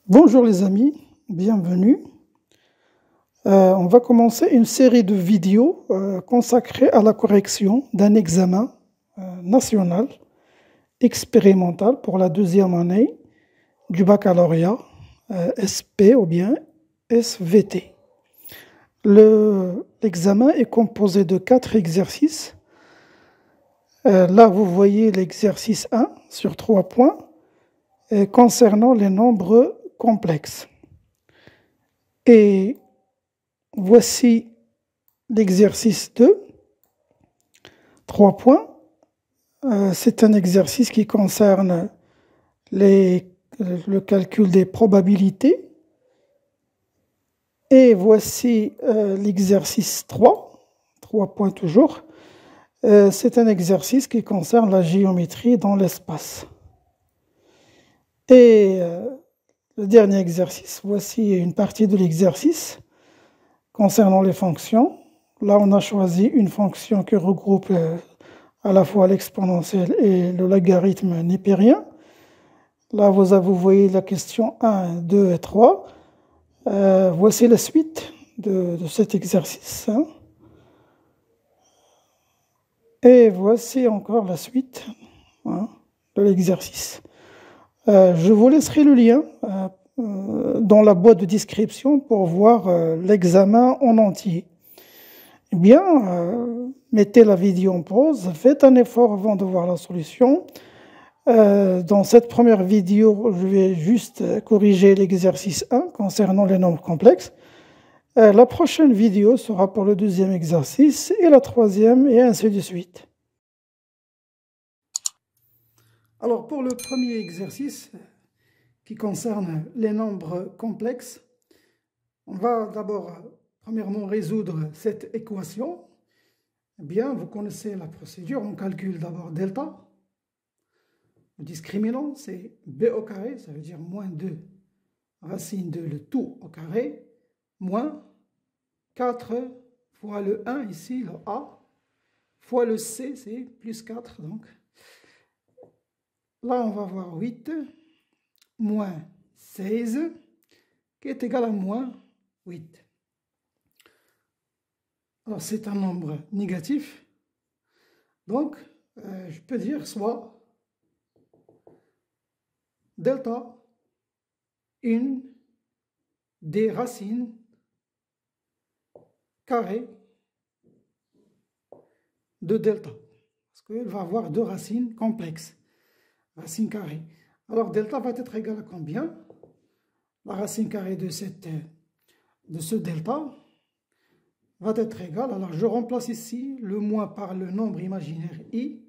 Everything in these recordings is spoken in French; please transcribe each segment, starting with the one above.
Bonjour les amis, bienvenue. On va commencer une série de vidéos consacrées à la correction d'un examen national expérimental pour la deuxième année du baccalauréat SP ou bien SVT. L'examen est composé de 4 exercices. Là, vous voyez l'exercice 1 sur 3 points concernant les nombres complexes. Et voici l'exercice 2, 3 points. C'est un exercice qui concerne le calcul des probabilités. Et voici l'exercice 3, 3 points toujours. C'est un exercice qui concerne la géométrie dans l'espace. Et le dernier exercice, voici une partie de l'exercice concernant les fonctions. Là, on a choisi une fonction qui regroupe à la fois l'exponentielle et le logarithme népérien. Là, vous voyez la question 1, 2 et 3. Voici la suite de cet exercice. Et voici encore la suite de l'exercice. Je vous laisserai le lien dans la boîte de description pour voir l'examen en entier. Eh bien, mettez la vidéo en pause, faites un effort avant de voir la solution. Dans cette première vidéo, je vais juste corriger l'exercice 1 concernant les nombres complexes. La prochaine vidéo sera pour le deuxième exercice et la troisième et ainsi de suite. Alors pour le premier exercice qui concerne les nombres complexes, on va d'abord premièrement résoudre cette équation. Eh bien, vous connaissez la procédure, on calcule d'abord delta. Le discriminant, c'est b au carré, ça veut dire moins 2 racine de le tout au carré, moins 4 fois le 1 ici, le a, fois le c, c'est plus 4 donc. Là, on va avoir 8 moins 16 qui est égal à moins 8. Alors, c'est un nombre négatif. Donc, je peux dire soit delta une des racines carrées de delta. Parce qu'il va avoir deux racines complexes. Racine carrée. Alors, delta va être égal à combien? La racine carrée de ce delta va être égale. Alors, je remplace ici le moins par le nombre imaginaire i.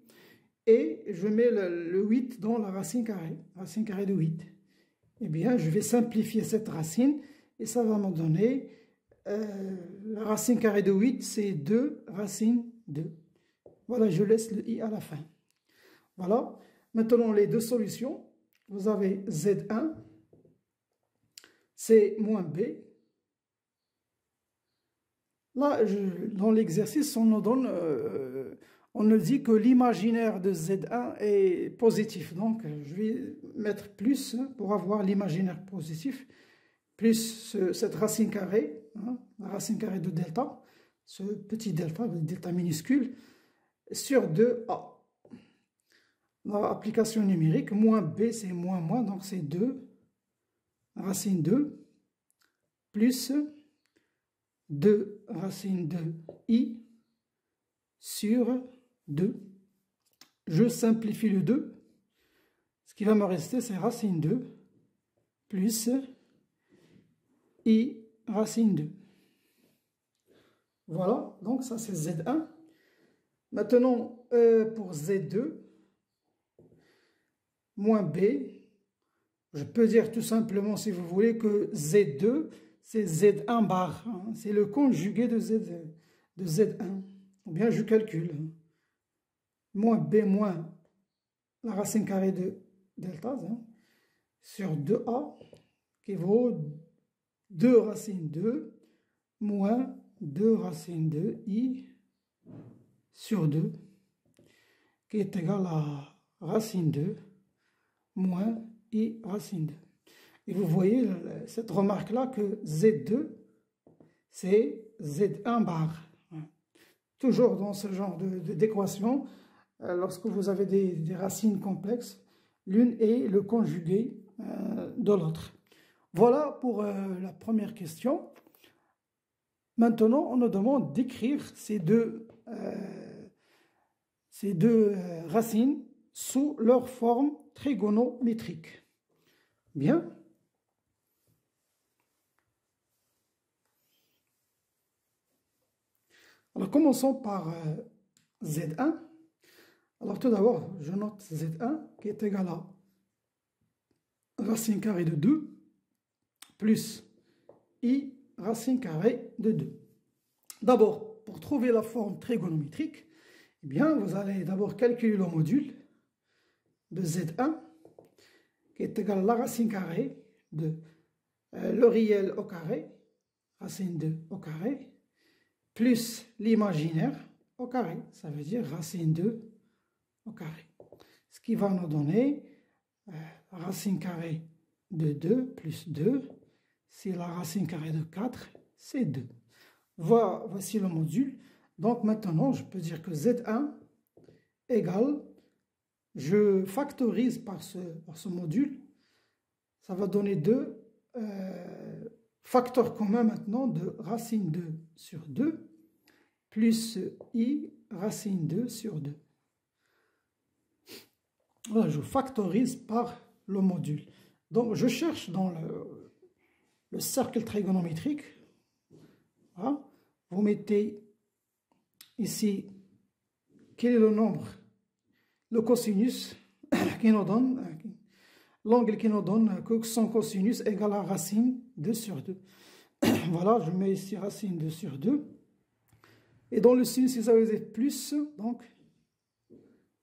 Et je mets le 8 dans la racine carrée de 8. Eh bien, je vais simplifier cette racine et ça va me donner la racine carrée de 8, c'est 2 racine 2. Voilà, je laisse le i à la fin. Voilà. Maintenant, les deux solutions. Vous avez Z1, c'est moins B. Là, dans l'exercice, on nous dit que l'imaginaire de Z1 est positif. Donc, je vais mettre plus pour avoir l'imaginaire positif, plus cette racine carrée, la racine carrée de delta, ce petit delta, le delta minuscule, sur 2A. L'application numérique, moins B, c'est moins moins, donc c'est 2, racine 2, plus 2 racine de I sur 2. Je simplifie le 2. Ce qui va me rester, c'est racine 2 plus I racine 2. Voilà, donc ça c'est Z1. Maintenant, pour Z2, moins B, je peux dire tout simplement, si vous voulez, que Z2, c'est Z1 bar. C'est le conjugué de Z1. Ou bien je calcule. Moins B moins la racine carrée de delta sur 2A qui vaut 2 racine 2 moins 2 racine de I sur 2 qui est égal à racine 2 moins I racine 2. Et vous voyez cette remarque-là que Z2, c'est Z1 bar. Toujours dans ce genre d'équation, lorsque vous avez des racines complexes, l'une est le conjugué de l'autre. Voilà pour la première question. Maintenant, on nous demande d'écrire ces deux racines sous leur forme trigonométrique. Bien. Alors, commençons par Z1. Alors, tout d'abord, je note Z1 qui est égal à racine carrée de 2 plus I racine carrée de 2. D'abord, pour trouver la forme trigonométrique, eh bien, vous allez d'abord calculer le module de Z1 qui est égal à la racine carrée de le réel au carré, racine 2 au carré, plus l'imaginaire au carré, ça veut dire racine 2 au carré. Ce qui va nous donner racine carrée de 2 plus 2, c'est la racine carrée de 4, c'est 2. Voici le module. Donc maintenant, je peux dire que Z1 égale, je factorise par ce module, ça va donner 2 facteurs communs maintenant de racine 2 sur 2 plus I racine 2 sur 2. Voilà, je factorise par le module. Donc je cherche dans le cercle trigonométrique. Voilà. Vous mettez ici quel est le nombre, le cosinus qui nous donne, l'angle qui nous donne que son cosinus égale à racine 2 sur 2. Voilà, je mets ici racine 2 sur 2. Et dans le sinus, vous avez plus, donc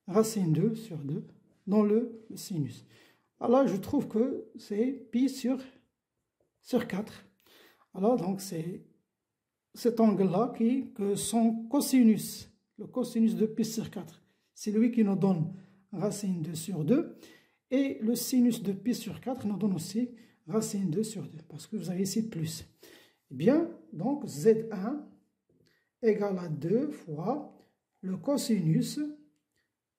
racine 2 sur 2 dans le sinus. Alors, je trouve que c'est pi sur 4. Alors, donc, c'est cet angle-là que son cosinus, le cosinus de pi sur 4, c'est lui qui nous donne racine 2 sur 2. Et le sinus de pi sur 4 nous donne aussi racine 2 sur 2, parce que vous avez ici plus. Eh bien, donc, Z1 égale à 2 fois le cosinus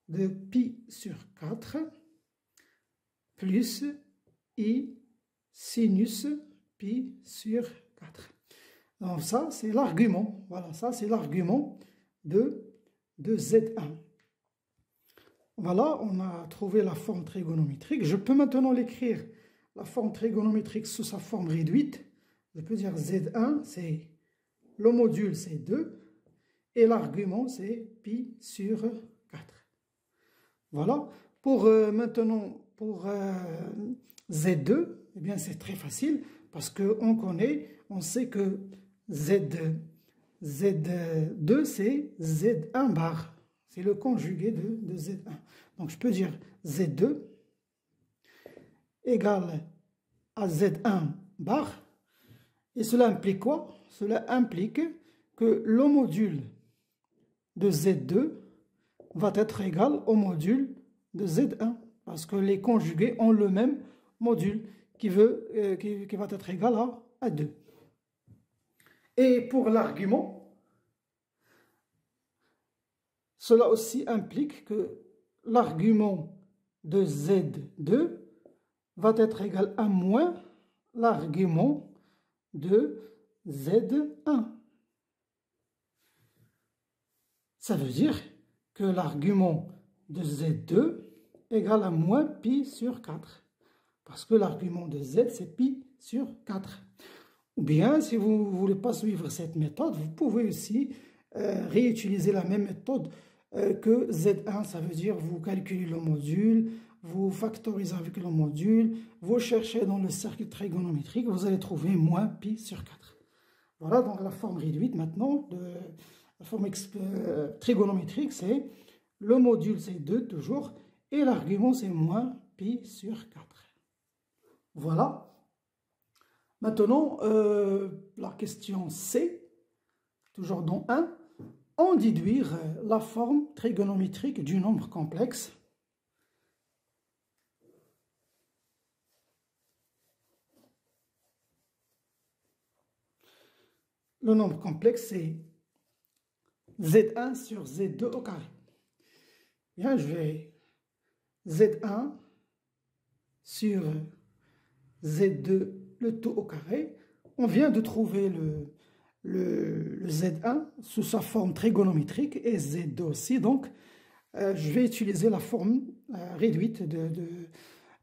de pi sur 4 plus I sinus pi sur 4. Donc ça, c'est l'argument. Voilà, ça, c'est l'argument de Z1. Voilà, on a trouvé la forme trigonométrique. Je peux maintenant l'écrire, la forme trigonométrique sous sa forme réduite. Je peux dire Z1, c'est le module, c'est 2. Et l'argument, c'est pi sur 4. Voilà. Pour maintenant, pour Z2, eh bien, c'est très facile parce qu'on connaît, on sait que Z2, c'est Z1 bar. C'est le conjugué de Z1. Donc, je peux dire Z2 égale à Z1 bar. Et cela implique quoi? Cela implique que le module de Z2 va être égal au module de Z1. Parce que les conjugués ont le même module qui va être égal à 2. Et pour l'argument, cela aussi implique que l'argument de Z2 va être égal à moins l'argument de Z1. Ça veut dire que l'argument de Z2 égale à moins pi sur 4. Parce que l'argument de Z, c'est pi sur 4. Ou bien, si vous ne voulez pas suivre cette méthode, vous pouvez aussi réutiliser la même méthode que Z1. Ça veut dire vous calculez le module, vous factorisez avec le module, vous cherchez dans le cercle trigonométrique, vous allez trouver moins pi sur 4. Voilà donc la forme réduite maintenant. La forme trigonométrique, c'est le module, c'est 2 toujours, et l'argument, c'est moins pi sur 4. Voilà. Maintenant, la question C, toujours dans 1, en déduire la forme trigonométrique du nombre complexe. le nombre complexe, c'est Z1 sur Z2 au carré. Bien, je vais Z1 sur Z2, le tout au carré. On vient de trouver le Z1 sous sa forme trigonométrique et Z2 aussi. Donc, je vais utiliser la forme réduite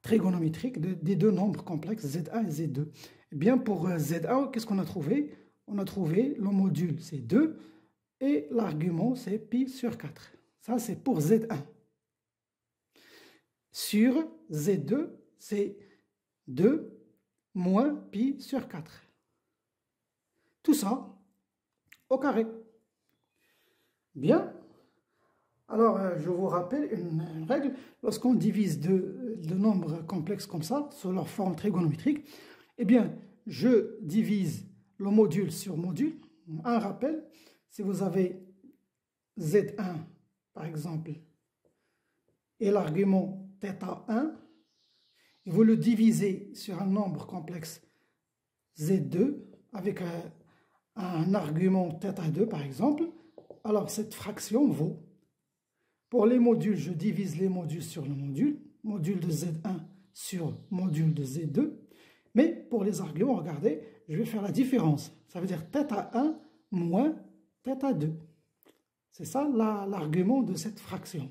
trigonométrique des deux nombres complexes Z1 et Z2. Eh bien, pour Z1, qu'est-ce qu'on a trouvé? On a trouvé le module, c'est 2, et l'argument, c'est pi sur 4. Ça, c'est pour Z1. Sur Z2, c'est 2 moins pi sur 4. Tout ça au carré. Bien. Alors, je vous rappelle une règle. Lorsqu'on divise deux nombres complexes comme ça, sur leur forme trigonométrique, eh bien, je divise le module sur module. Un rappel, si vous avez Z1, par exemple, et l'argument θ1, et vous le divisez sur un nombre complexe Z2 avec un argument θ2 par exemple, alors cette fraction vaut, pour les modules, je divise les modules sur le module de Z1 sur module de Z2, mais pour les arguments, regardez, je vais faire la différence, ça veut dire θ1 moins θ2. C'est ça l'argument de cette fraction.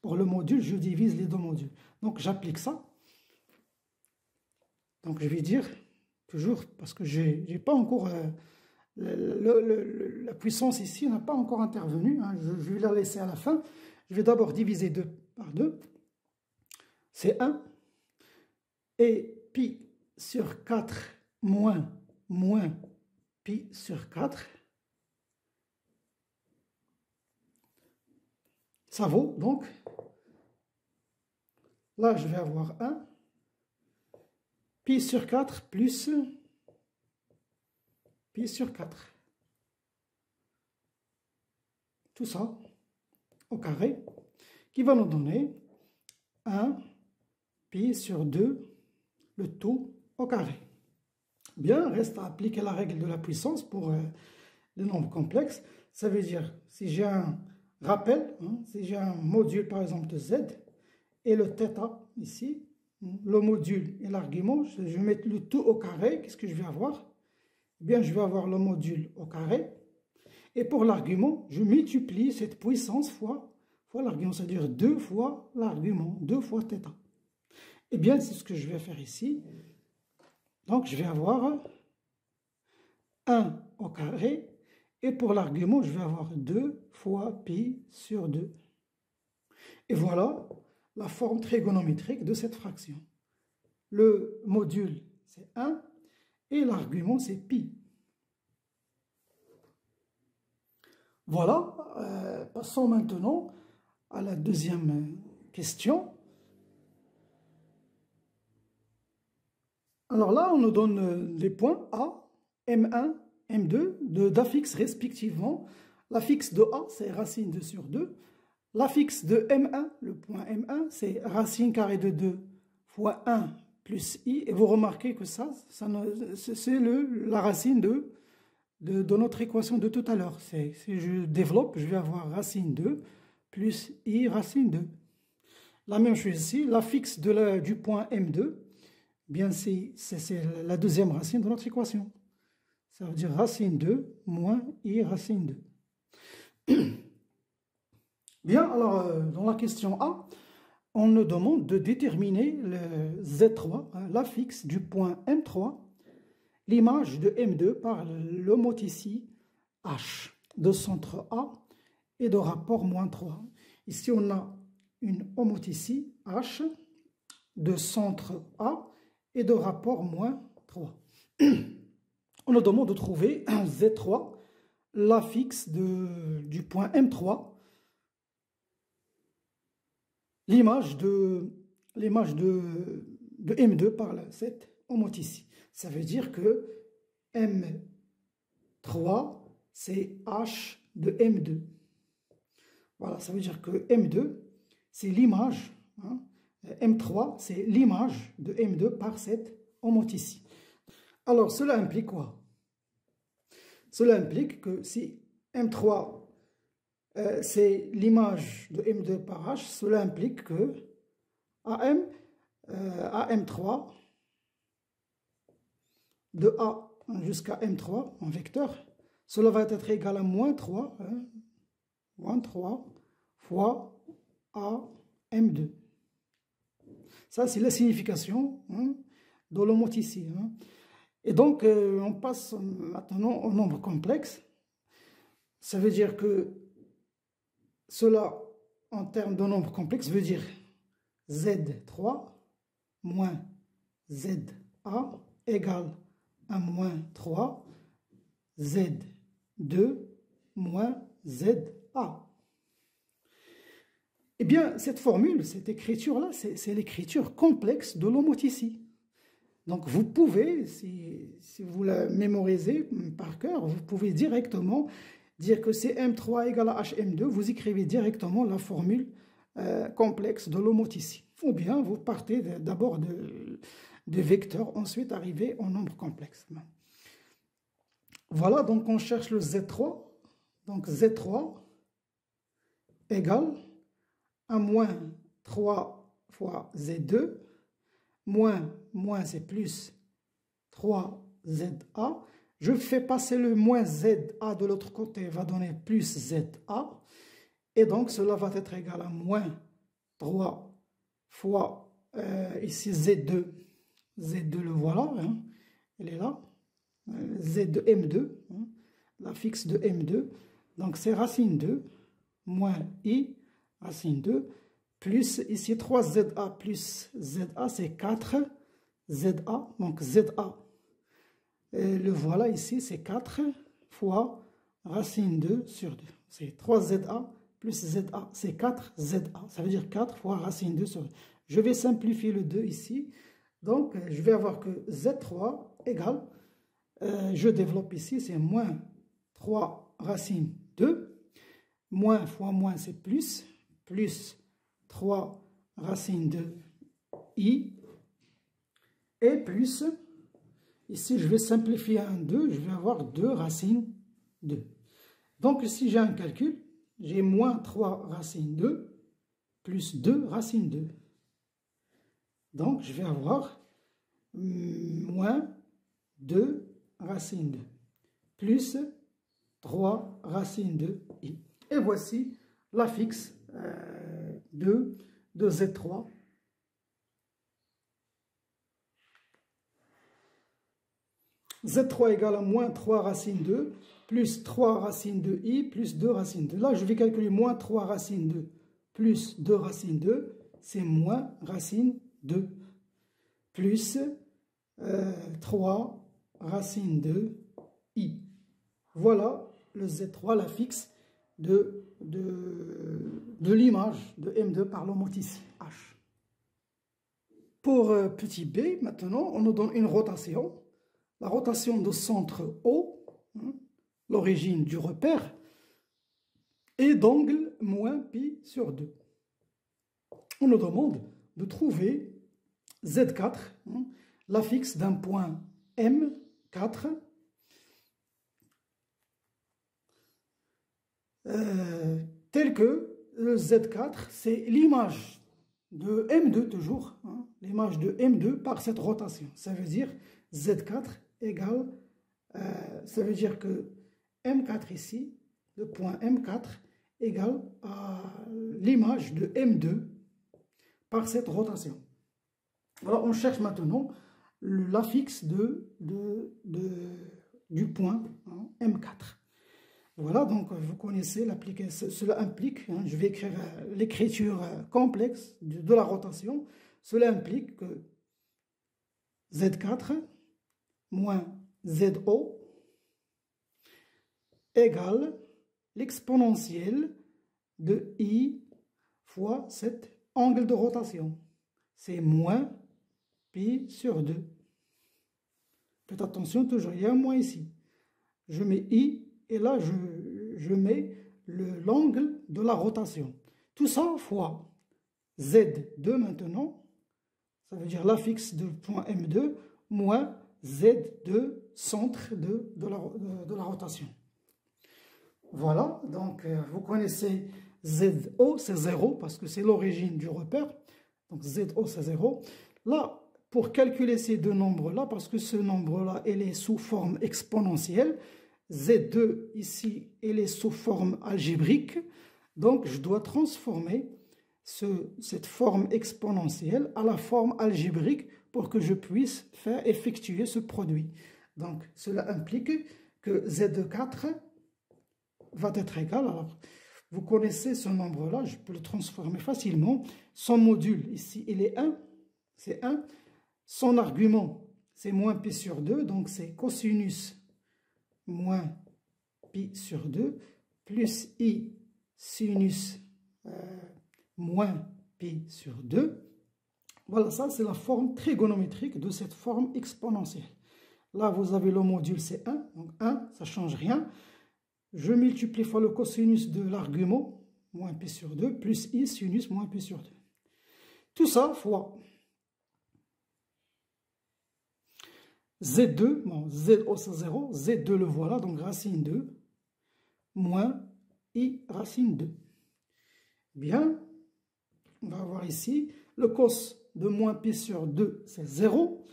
Pour le module, je divise les deux modules. Donc j'applique ça. Donc je vais dire, toujours, parce que je n'ai pas encore, la puissance ici n'a pas encore intervenu, hein, je vais la laisser à la fin. Je vais d'abord diviser 2 par 2, c'est 1, et pi sur 4 moins pi sur 4, ça vaut donc, là je vais avoir 1, pi sur 4 plus pi sur 4. Tout ça au carré, qui va nous donner 1 pi sur 2, le tout au carré. Bien, reste à appliquer la règle de la puissance pour les nombres complexes. Ça veut dire, si j'ai un rappel, hein, si j'ai un module par exemple de Z, et le θ ici, le module et l'argument, je vais mettre le tout au carré, qu'est-ce que je vais avoir? Eh bien, je vais avoir le module au carré, et pour l'argument, je multiplie cette puissance fois l'argument, c'est-à-dire 2 fois l'argument, 2 fois θ. Eh bien, c'est ce que je vais faire ici. Donc, je vais avoir 1 au carré, et pour l'argument, je vais avoir 2 fois pi sur 2. Et voilà la forme trigonométrique de cette fraction. Le module, c'est 1, et l'argument, c'est pi. Voilà, passons maintenant à la deuxième question. Alors là, on nous donne les points A, M1, M2 d'affixe respectivement. L'affixe de A, c'est racine 2 sur 2. L'affixe de M1, le point M1, c'est racine carrée de 2 fois 1 plus I. Et vous remarquez que ça c'est la racine de notre équation de tout à l'heure. Si je développe, je vais avoir racine 2 plus I racine 2. La même chose ici, l'affixe du point M2, bien c'est la deuxième racine de notre équation. Ça veut dire racine 2 moins I racine 2. Bien, alors dans la question A, on nous demande de déterminer le Z3, hein, l'affixe du point M3, l'image de M2 par l'homothétie H de centre A et de rapport moins 3. Ici, on a une homothétie H de centre A et de rapport moins 3. On nous demande de trouver un Z3, l'affixe du point M3, l'image de M2 par cette homothétie. Ça veut dire que M3, c'est H de M2. Voilà, ça veut dire que M2, c'est l'image, hein, M3, c'est l'image de M2 par cette homothétie. Alors, cela implique quoi? Cela implique que si M3 c'est l'image de M2 par H, cela implique que AM3 de A jusqu'à M3 en vecteur, cela va être égal à moins 3 fois AM2. Ça, c'est la signification de l'homoticie. Et donc, on passe maintenant au nombre complexe. Ça veut dire que cela, en termes de nombre complexe, veut dire Z3 moins ZA égale à moins 3 Z2 moins ZA. Eh bien, cette formule, cette écriture-là, c'est l'écriture complexe de l'homoticie. Donc, vous pouvez, si vous la mémorisez par cœur, vous pouvez directement dire que c'est M3 égale à HM2. Vous écrivez directement la formule complexe de l'homoticie. Ou bien, vous partez d'abord de vecteurs, ensuite arrivez au nombre complexe. Voilà, donc on cherche le Z3. Donc, Z3 égale à moins 3 fois Z2, moins c'est plus 3ZA. Je fais passer le moins ZA de l'autre côté, va donner plus ZA. Et donc, cela va être égal à moins 3 fois, ici Z2. Z2, le voilà, elle est là. Z de M2, la fixe de M2. Donc, c'est racine 2 moins I, racine 2, plus ici 3ZA plus ZA, c'est 4ZA. Donc, ZA, et le voilà ici, c'est 4 fois racine 2 sur 2. C'est 3ZA plus ZA, c'est 4ZA. Ça veut dire 4 fois racine 2 sur 2. Je vais simplifier le 2 ici. Donc, je vais avoir que Z3 égale, je développe ici, c'est moins 3 racine 2. Moins fois moins, c'est plus 3 racine de I, et plus, ici je vais simplifier un 2, je vais avoir 2 racines 2. Donc si j'ai un calcul, j'ai moins 3 racine 2, plus 2 racine 2. Donc je vais avoir moins 2 racine 2, plus 3 racine de I. Et voici la fixe de Z3. Z3 égale à moins 3 racine 2, plus 3 racine de I, plus 2 racine 2. Là, je vais calculer moins 3 racine 2, plus 2 racine 2, c'est moins racine 2, plus 3 racine de I. Voilà le Z3, la fixe de l'image de M2 par l'homoticie H. Pour petit b, maintenant, on nous donne une rotation. La rotation de centre O, l'origine du repère, est d'angle moins pi sur 2. On nous demande de trouver Z4, la fixe d'un point M4, tel que le Z4, c'est l'image de M2 toujours, l'image de M2 par cette rotation. Ça veut dire Z4 égale, ça veut dire que M4 ici, le point M4 égale à l'image de M2 par cette rotation. Alors on cherche maintenant la fixe du point M4. Voilà, donc vous connaissez l'application. Cela implique, je vais écrire l'écriture complexe de la rotation. Cela implique que Z4 moins ZO égale l'exponentielle de I fois cet angle de rotation. C'est moins pi sur 2. Faites attention, toujours, il y a un moins ici. Je mets I. Et là, je mets l'angle de la rotation. Tout ça fois Z2 maintenant, ça veut dire la fixe du point M2, moins Z2 centre de la rotation. Voilà, donc vous connaissez ZO, c'est 0 parce que c'est l'origine du repère. Donc ZO, c'est 0. Là, pour calculer ces deux nombres-là, parce que ce nombre-là, il est sous forme exponentielle, Z2, ici, il est sous forme algébrique. Donc, je dois transformer cette forme exponentielle à la forme algébrique pour que je puisse effectuer ce produit. Donc, cela implique que Z4 va être égal. Alors, vous connaissez ce nombre-là, je peux le transformer facilement. Son module, ici, il est 1, c'est 1. Son argument, c'est moins pi sur 2, donc c'est cosinus moins pi sur 2, plus i sinus moins pi sur 2. Voilà, ça c'est la forme trigonométrique de cette forme exponentielle. Là, vous avez le module, c'est 1, donc 1, ça ne change rien. Je multiplie fois le cosinus de l'argument, moins pi sur 2, plus i sinus moins pi sur 2. Tout ça fois Z2, bon, ZO c'est 0, Z2 le voilà, donc racine 2, moins I racine 2. Bien, on va avoir ici, le cos de moins pi sur 2, c'est 0.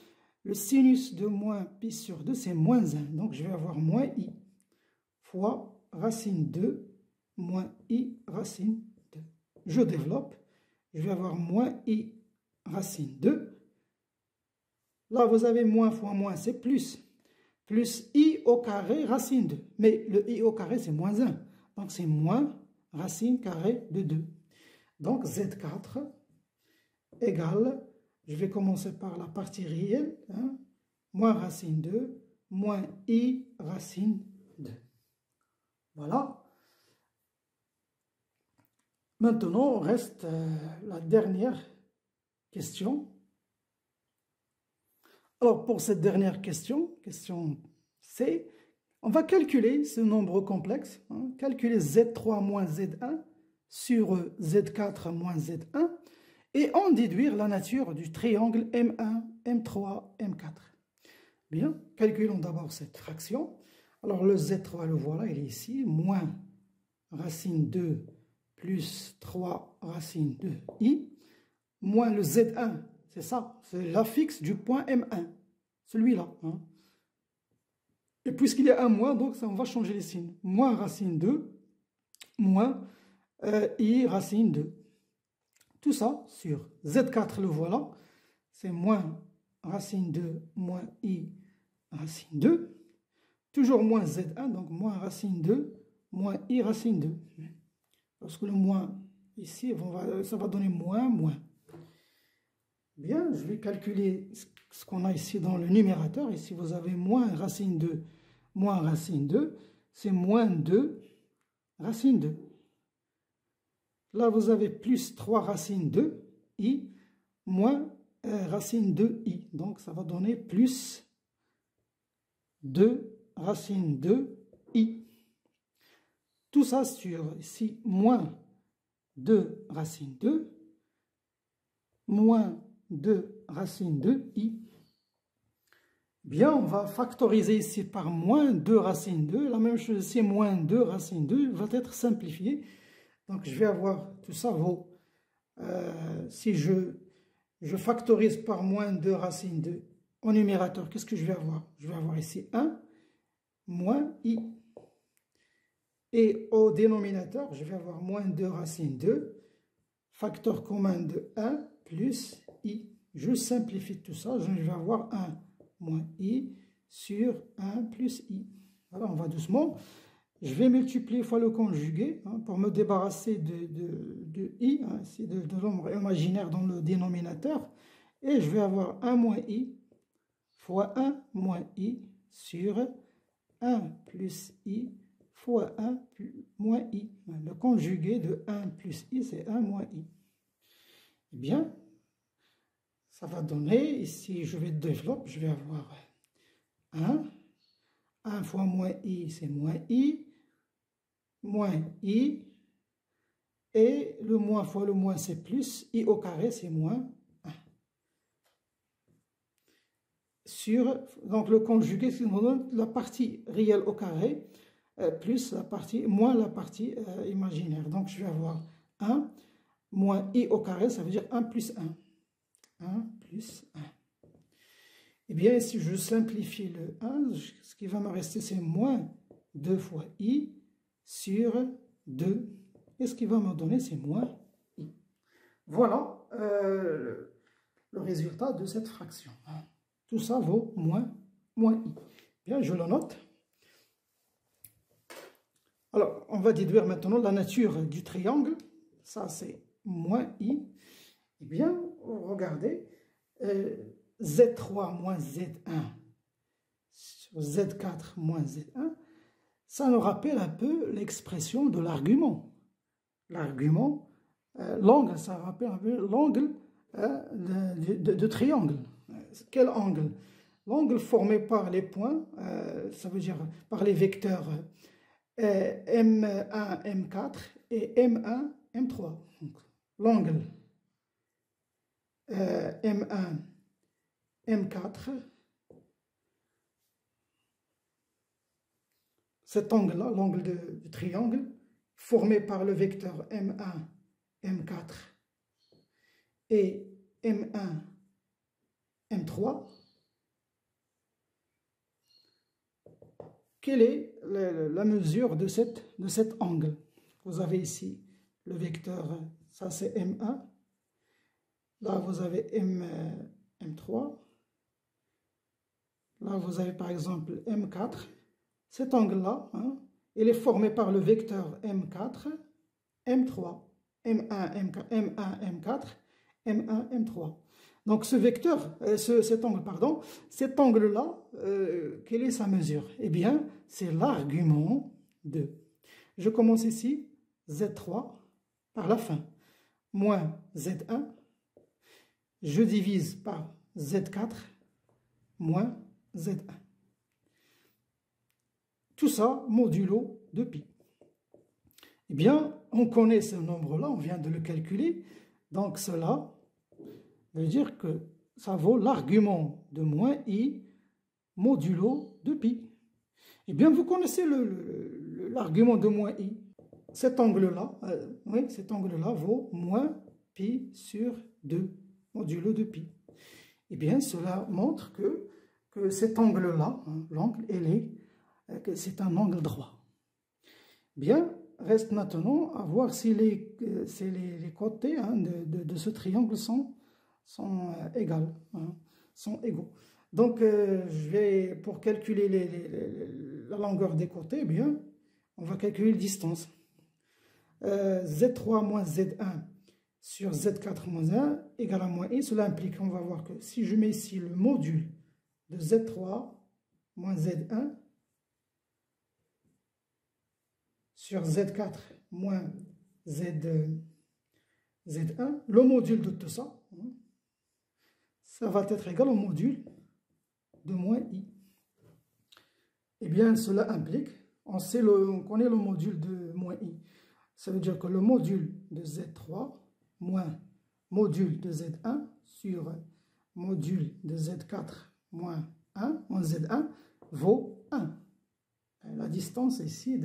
Le sinus de moins pi sur 2, c'est moins 1. Donc, je vais avoir moins I fois racine 2 moins I racine 2. Je développe, je vais avoir moins I racine 2. Là, vous avez moins fois moins, c'est plus. Plus I au carré racine 2. Mais le I au carré, c'est moins 1. Donc, c'est moins racine carrée de 2. Donc, Z4 égale, je vais commencer par la partie réelle, hein, moins racine 2, moins I racine 2. Voilà. Maintenant, reste la dernière question. Alors, pour cette dernière question, question C, on va calculer ce nombre complexe, hein, calculer Z3 moins Z1 sur Z4 moins Z1 et en déduire la nature du triangle M1, M3, M4. Bien, calculons d'abord cette fraction. Alors, le Z3, le voilà, il est ici, moins racine 2 plus 3 racine 2i, moins le Z1, c'est ça, c'est l'affixe du point M1, celui-là. Hein. Et puisqu'il y a un moins, donc ça, on va changer les signes. Moins racine 2, moins I racine 2. Tout ça sur Z4, le voilà, c'est moins racine 2, moins I racine 2. Toujours moins Z1, donc moins racine 2, moins I racine 2. Parce que le moins ici, ça va donner moins, moins. Bien, je vais calculer ce qu'on a ici dans le numérateur. Ici, vous avez moins racine 2, moins racine 2. C'est moins 2 racine 2. Là, vous avez plus 3 racine 2, i, moins racine 2i. Donc, ça va donner plus 2 racine 2, i. Tout ça sur, ici, moins 2 racine 2, moins 2 racine 2, i. Bien, on va factoriser ici par moins 2 racine 2. La même chose ici, moins 2 racine 2 va être simplifié. Donc, je vais avoir, tout ça vaut, si je factorise par moins 2 racine 2 au numérateur, qu'est-ce que je vais avoir? Je vais avoir ici 1 moins i. Et au dénominateur, je vais avoir moins 2 racine 2, facteur commun de 1 plus i. Je simplifie tout ça, je vais avoir 1 moins i sur 1 plus i. Voilà, on va doucement. Je vais multiplier fois le conjugué hein, pour me débarrasser de i, hein, de l'ombre imaginaire dans le dénominateur. Et je vais avoir 1 moins i fois 1 moins i sur 1 plus i fois 1 moins i. Le conjugué de 1 plus i, c'est 1 moins i. Eh bien, ça va donner, ici je vais développer, je vais avoir 1 fois moins i, c'est moins i, moins i, et le moins fois le moins, c'est plus, i au carré, c'est moins 1. sur, donc le conjugué, c'est la partie réelle au carré, plus la partie, moins la partie imaginaire. Donc je vais avoir 1 moins i au carré, ça veut dire 1 plus 1. 1 plus 1. Eh bien, si je simplifie le 1, ce qui va me rester, c'est moins 2 fois i sur 2. Et ce qui va me donner, c'est moins i. Voilà le résultat de cette fraction. Tout ça vaut moins i. Bien, je le note. Alors, on va déduire maintenant la nature du triangle. Ça, c'est moins i. Eh bien, regardez, Z3 moins Z1 sur Z4 moins Z1, ça nous rappelle un peu l'expression de l'argument. L'argument, l'angle, ça rappelle un peu l'angle de triangle. Quel angle? L'angle formé par les points, ça veut dire par les vecteurs M1, M4 et M1, M3. L'angle M1, M4, cet angle-là, l'angle du triangle, formé par le vecteur M1, M4 et M1, M3, quelle est la mesure de cet angle? Vous avez ici le vecteur, ça c'est M1, là vous avez M3, là vous avez par exemple M4, cet angle-là, hein, il est formé par le vecteur M4, M3, M1, M4, M1, M4, M1, M3. Donc ce vecteur, cet angle, pardon, cet angle-là, quelle est sa mesure? Eh bien, c'est l'argument de. Je commence ici, Z3 par la fin, moins Z1, je divise par Z4, moins Z1. Tout ça modulo de pi. Eh bien, on connaît ce nombre-là, on vient de le calculer, donc cela veut dire que ça vaut l'argument de moins i modulo de pi. Eh bien, vous connaissez l'argument de moins i. Cet angle-là, oui, cet angle-là vaut moins pi sur 2 modulo de pi. Eh bien, cela montre que cet angle-là, hein, l'angle, c'est un angle droit. Bien, reste maintenant à voir si les côtés hein, de ce triangle sont égales, hein, sont égaux. Donc, pour calculer la longueur des côtés, eh bien, on va calculer la distance. Z3 moins Z1 sur Z4 moins 1 égale à moins i. Cela implique, on va voir que si je mets ici le module de Z3 moins Z1 sur Z4 moins Z1, le module de tout ça, hein, ça va être égal au module de moins i. Eh bien, cela implique, on connaît le module de moins i. Ça veut dire que le module de Z3 moins module de Z1 sur module de Z4 moins 1, moins Z1, vaut 1. La distance ici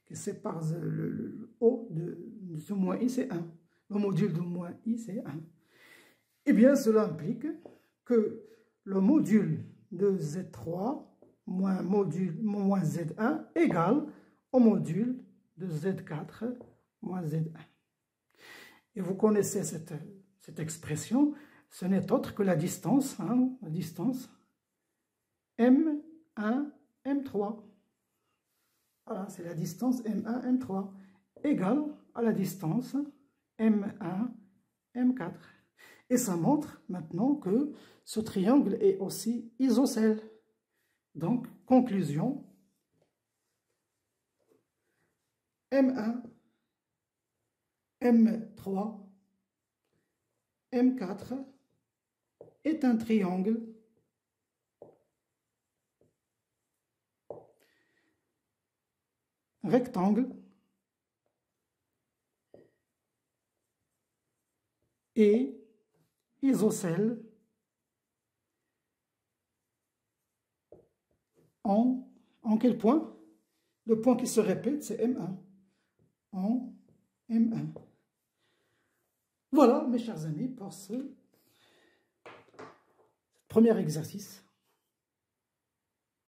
qui sépare le haut de ce moins i, c'est 1. Le module de moins i, c'est 1. Eh bien, cela implique que le module de Z3 moins Z1 égale au module de Z4 moins Z1. Et vous connaissez cette expression, ce n'est autre que la distance, hein, la distance M1, M3. Voilà, c'est la distance M1, M3, égale à la distance M1, M4. Et ça montre maintenant que ce triangle est aussi isocèle. Donc, conclusion, M1, M3, M4 est un triangle rectangle et isocèle en quel point? Le point qui se répète, c'est M1. En M1. Voilà, mes chers amis, pour ce premier exercice.